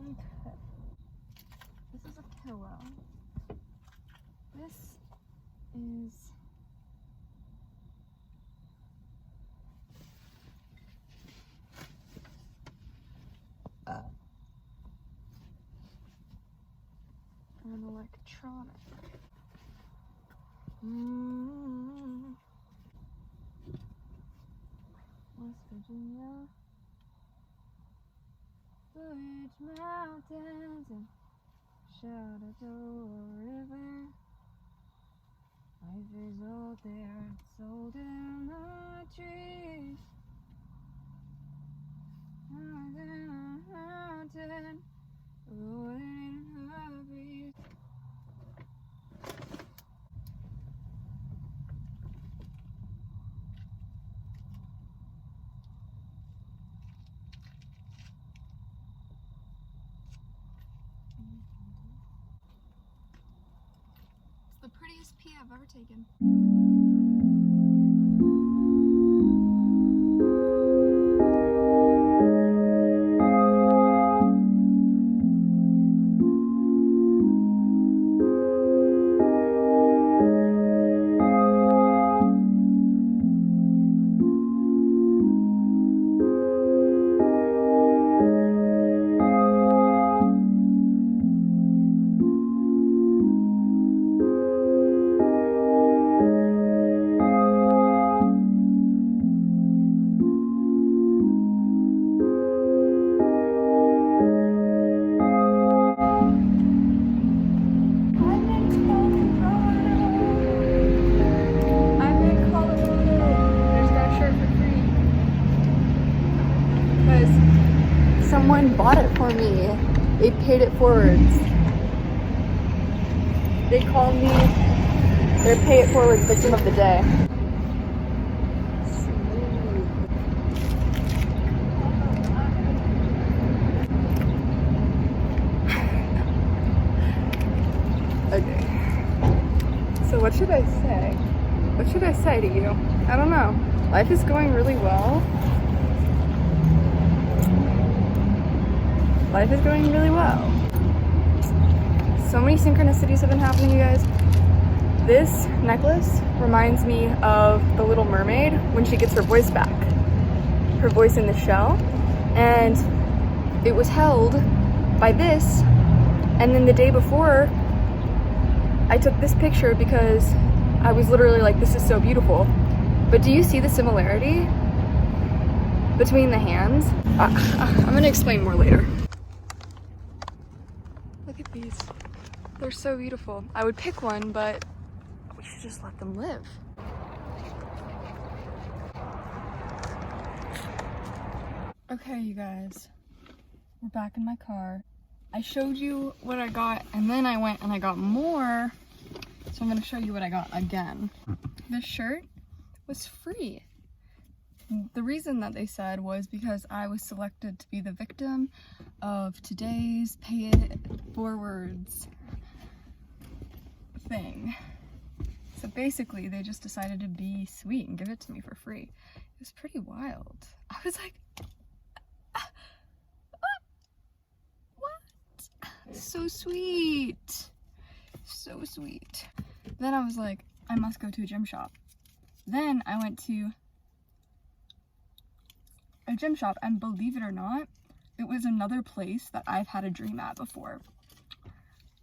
Okay. This is a pillow. This is an electronic. West Virginia, Blue Ridge Mountains and Shenandoah River. Life is old there, it's old in the trees. Mountain, rolling in her breeze. It's the prettiest pee I've ever taken. Someone bought it for me. They paid it forwards. They called me their pay it forwards victim of the day. Okay. So what should I say? What should I say to you? I don't know. Life is going really well. Life is going really well. So many synchronicities have been happening, you guys. This necklace reminds me of the Little Mermaid when she gets her voice back. Her voice in the shell. And it was held by this. And then the day before, I took this picture because I was literally like, this is so beautiful. But do you see the similarity between the hands? I'm gonna explain more later. Look at these. They're so beautiful. I would pick one, but we should just let them live. Okay, you guys. We're back in my car. I showed you what I got, and then I went and I got more. So I'm gonna show you what I got again. This shirt was free. The reason that they said was because I was selected to be the victim of today's pay it forwards thing. So basically they just decided to be sweet and give it to me for free. It was pretty wild. I was like, what? So sweet. So sweet. Then I was like, I must go to a gym shop. Then I went to a gym shop, and believe it or not, it was another place that I've had a dream at before.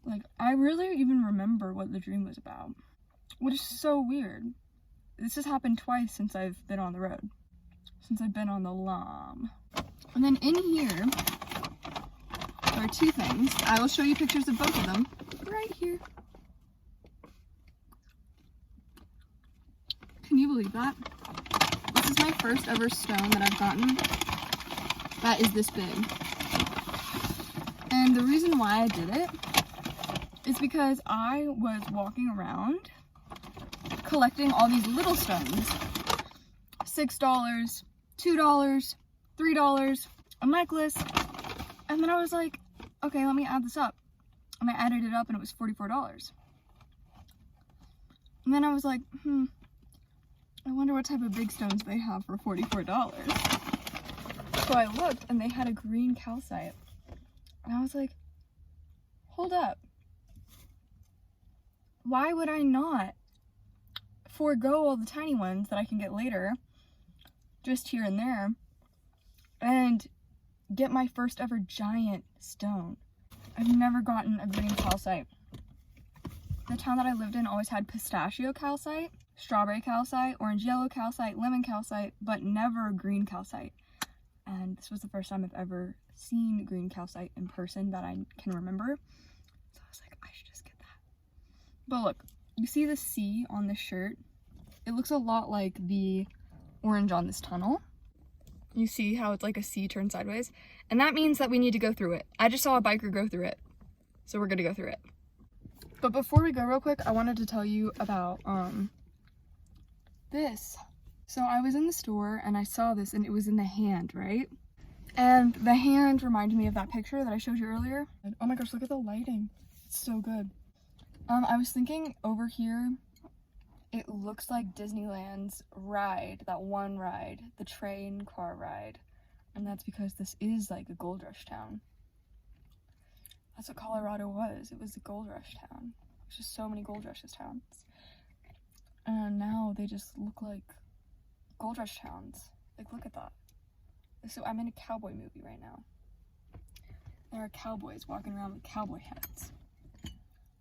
Like, I really even remember what the dream was about, which is so weird. This has happened twice since I've been on the road, since I've been on the lam. And then in here, there are two things. I will show you pictures of both of them right here. Can you believe that? This is my first ever stone that I've gotten that is this big. And the reason why I did it is because I was walking around collecting all these little stones. $6, $2, $3, a necklace. And then I was like, okay, let me add this up. And I added it up and it was $44. And then I was like, I wonder what type of big stones they have for $44. So I looked and they had a green calcite. And I was like, hold up. Why would I not forego all the tiny ones that I can get later, just here and there, and get my first ever giant stone? I've never gotten a green calcite. The town that I lived in always had pistachio calcite, strawberry calcite, orange yellow calcite, lemon calcite, but never green calcite. And this was the first time I've ever seen green calcite in person that I can remember. So I was like, I should just get that. But look, you see the C on this shirt? It looks a lot like the orange on this tunnel. You see how it's like a C turned sideways? And that means that we need to go through it. I just saw a biker go through it. So we're gonna go through it. But before we go real quick, I wanted to tell you about this. So I was in the store and I saw this and it was in the hand, right? And the hand reminded me of that picture that I showed you earlier. And oh my gosh, look at the lighting. It's so good. I was thinking over here, it looks like Disneyland's ride, that one ride, the train car ride. And that's because this is like a gold rush town. That's what Colorado was. It was a gold rush town. There's just so many gold rushes towns. And now they just look like gold rush towns. Like, look at that. So I'm in a cowboy movie right now. There are cowboys walking around with cowboy hats,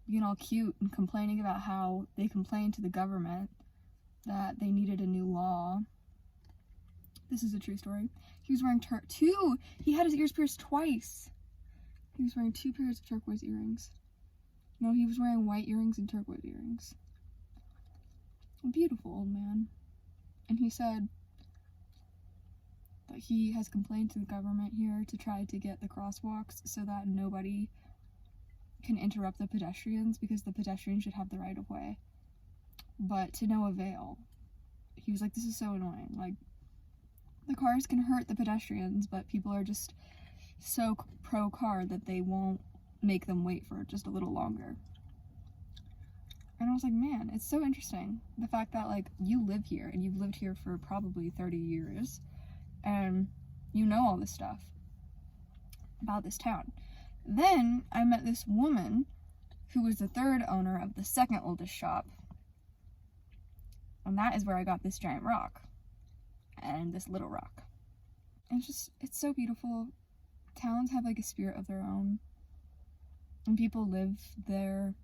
being all cute and complaining about how they complained to the government that they needed a new law. This is a true story. He was wearing he had his ears pierced twice. He was wearing 2 pairs of turquoise earrings. No, he was wearing white earrings and turquoise earrings. A beautiful old man. And he said that he has complained to the government here to try to get the crosswalks so that nobody can interrupt the pedestrians, because the pedestrians should have the right of way. But to no avail. He was like, this is so annoying. Like, the cars can hurt the pedestrians, but people are just so pro-car that they won't make them wait for just a little longer. And I was like, man, it's so interesting. The fact that, like, you live here, and you've lived here for probably 30 years, and you know all this stuff about this town. Then I met this woman who was the 3rd owner of the 2nd oldest shop. And that is where I got this giant rock and this little rock. And it's so beautiful. Towns have like a spirit of their own, and people live there.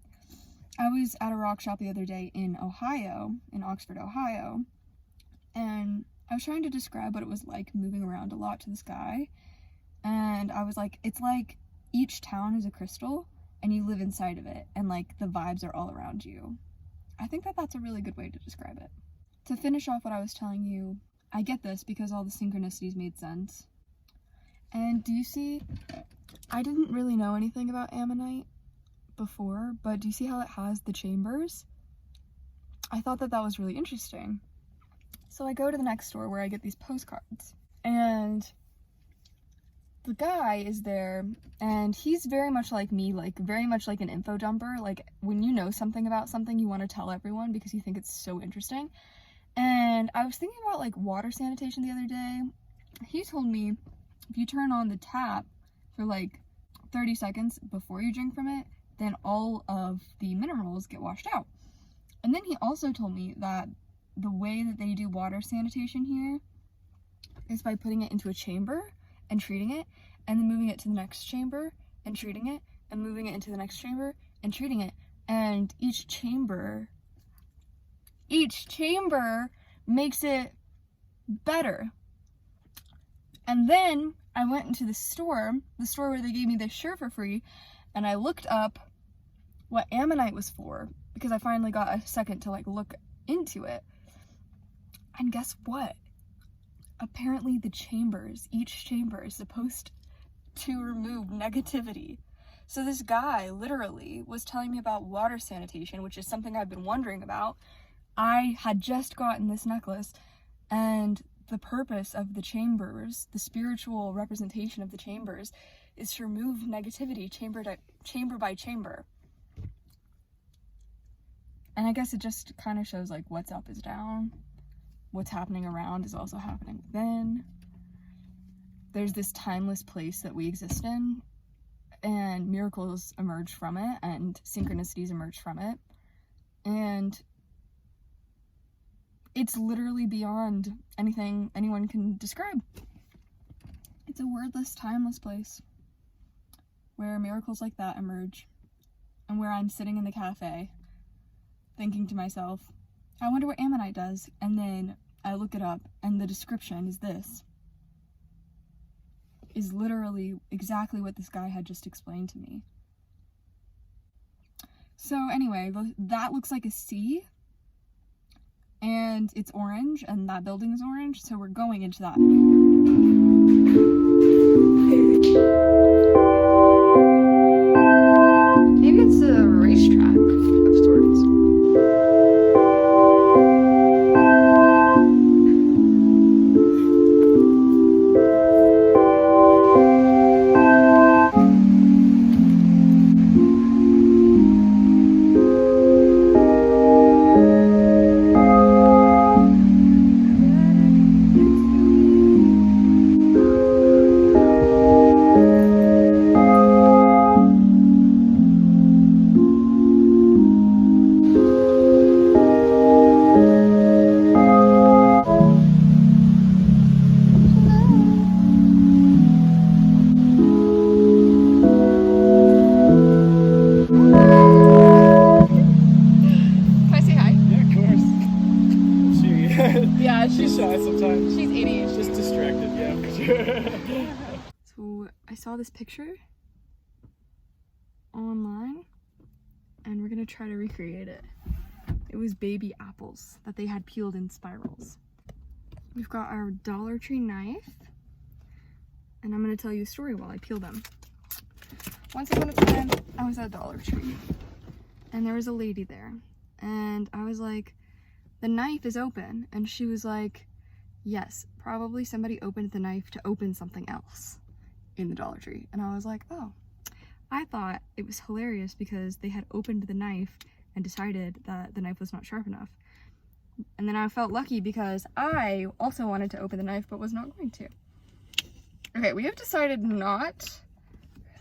I was at a rock shop the other day in Ohio, in Oxford, Ohio, and I was trying to describe what it was like moving around a lot to the sky. And I was like, it's like each town is a crystal and you live inside of it, and like the vibes are all around you. I think that that's a really good way to describe it. To finish off what I was telling you, I get this because all the synchronicities made sense. And do you see, I didn't really know anything about ammonite before, but do you see how it has the chambers? I thought that was really interesting. So I go to the next store where I get these postcards, and the guy is there, and he's very much like me, like very much like an info dumper. Like, when you know something about something, you want to tell everyone because you think it's so interesting. And I was thinking about like water sanitation the other day. He told me if you turn on the tap for like 30 seconds before you drink from it, then all of the minerals get washed out. And then he also told me that the way that they do water sanitation here is by putting it into a chamber and treating it, and then moving it to the next chamber and treating it, and moving it into the next chamber and treating it. And each chamber makes it better. And then I went into the store where they gave me this shirt for free, and I looked up what ammonite was for, because I finally got a second to like look into it. And guess what? Apparently each chamber is supposed to remove negativity. So this guy literally was telling me about water sanitation, which is something I've been wondering about. I had just gotten this necklace, and the purpose of the chambers, the spiritual representation of the chambers, is to remove negativity chamber by chamber. And I guess it just kind of shows like what's up is down, what's happening around is also happening within. There's this timeless place that we exist in, and miracles emerge from it, and synchronicities emerge from it, and it's literally beyond anything anyone can describe. It's a wordless, timeless place where miracles like that emerge, and where I'm sitting in the cafe thinking to myself, I wonder what ammonite does, and then I look it up, and the description is this. Is literally exactly what this guy had just explained to me. So anyway, that looks like a C, and it's orange, and that building is orange, so we're going into that. Maybe it's a racetrack of sorts. She's shy sometimes. She's ADHD. Just distracted, yeah, for sure. So I saw this picture online, and we're gonna try to recreate it. It was baby apples that they had peeled in spirals. We've got our Dollar Tree knife, and I'm gonna tell you a story while I peel them. Once upon a time, I was at Dollar Tree, and there was a lady there, and I was like, the knife is open, and she was like, yes, probably somebody opened the knife to open something else in the Dollar Tree. And I was like, oh. I thought it was hilarious because they had opened the knife and decided that the knife was not sharp enough. And then I felt lucky because I also wanted to open the knife but was not going to. Okay, we have decided not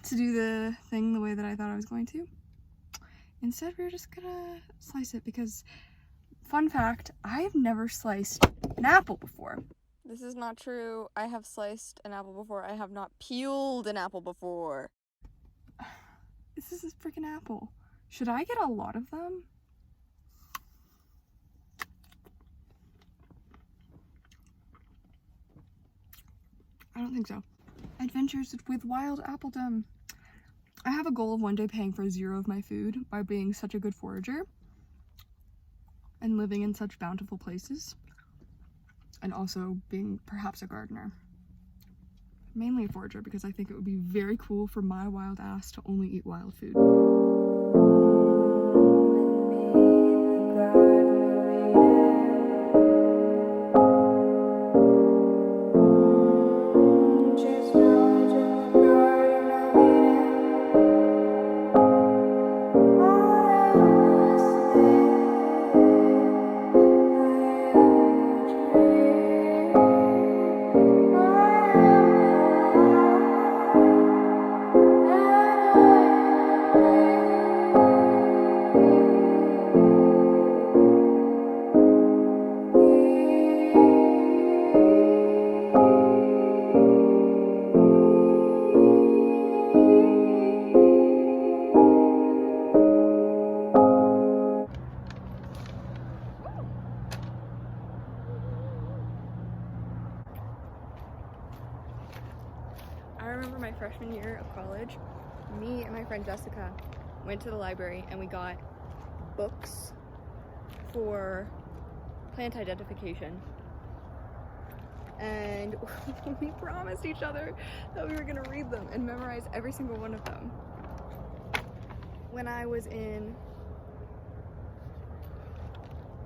to do the thing the way that I thought I was going to. Instead, we're just gonna slice it because, fun fact, I have never sliced an apple before. This is not true. I have sliced an apple before. I have not peeled an apple before. This is a freaking apple. Should I get a lot of them? I don't think so. Adventures with wild appledom. I have a goal of one day paying for 0 of my food by being such a good forager and living in such bountiful places, and also being perhaps a gardener. Mainly a forager because I think it would be very cool for my wild ass to only eat wild food. I remember my freshman year of college, me and my friend Jessica went to the library and we got books for plant identification. And we promised each other that we were gonna read them and memorize every single one of them. When I was in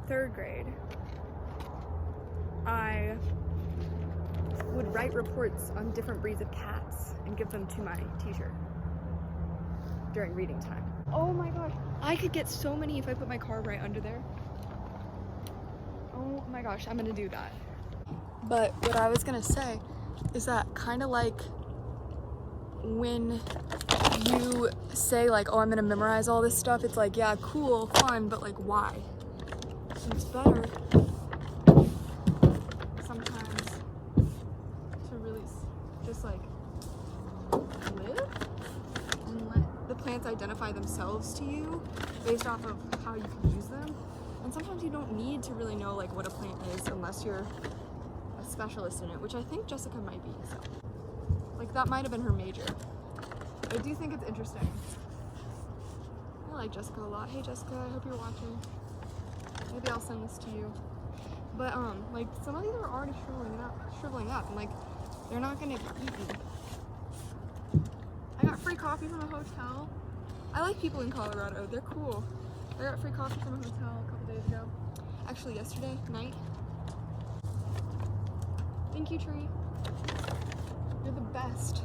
3rd grade, I would write reports on different breeds of cats and give them to my teacher during reading time. Oh my gosh, I could get so many if I put my car right under there. Oh my gosh, I'm gonna do that. But what I was gonna say is that kind of like when you say like, oh, I'm gonna memorize all this stuff, it's like, yeah, cool, fun, but like, why? And it's better sometimes to really just like live and let the plants identify themselves to you based off of how you can use them. And sometimes you don't need to really know like what a plant is unless you're a specialist in it, which I think Jessica might be. So like that might have been her major. I do think it's interesting. I like Jessica a lot. Hey Jessica, I hope you're watching. Maybe I'll send this to you. But like some of these are already shriveling up and like they're not gonna be eaten. I got free coffee from a hotel. I like people in Colorado, they're cool. I got free coffee from a hotel a couple days ago. Actually yesterday night. Thank you, tree. You're the best.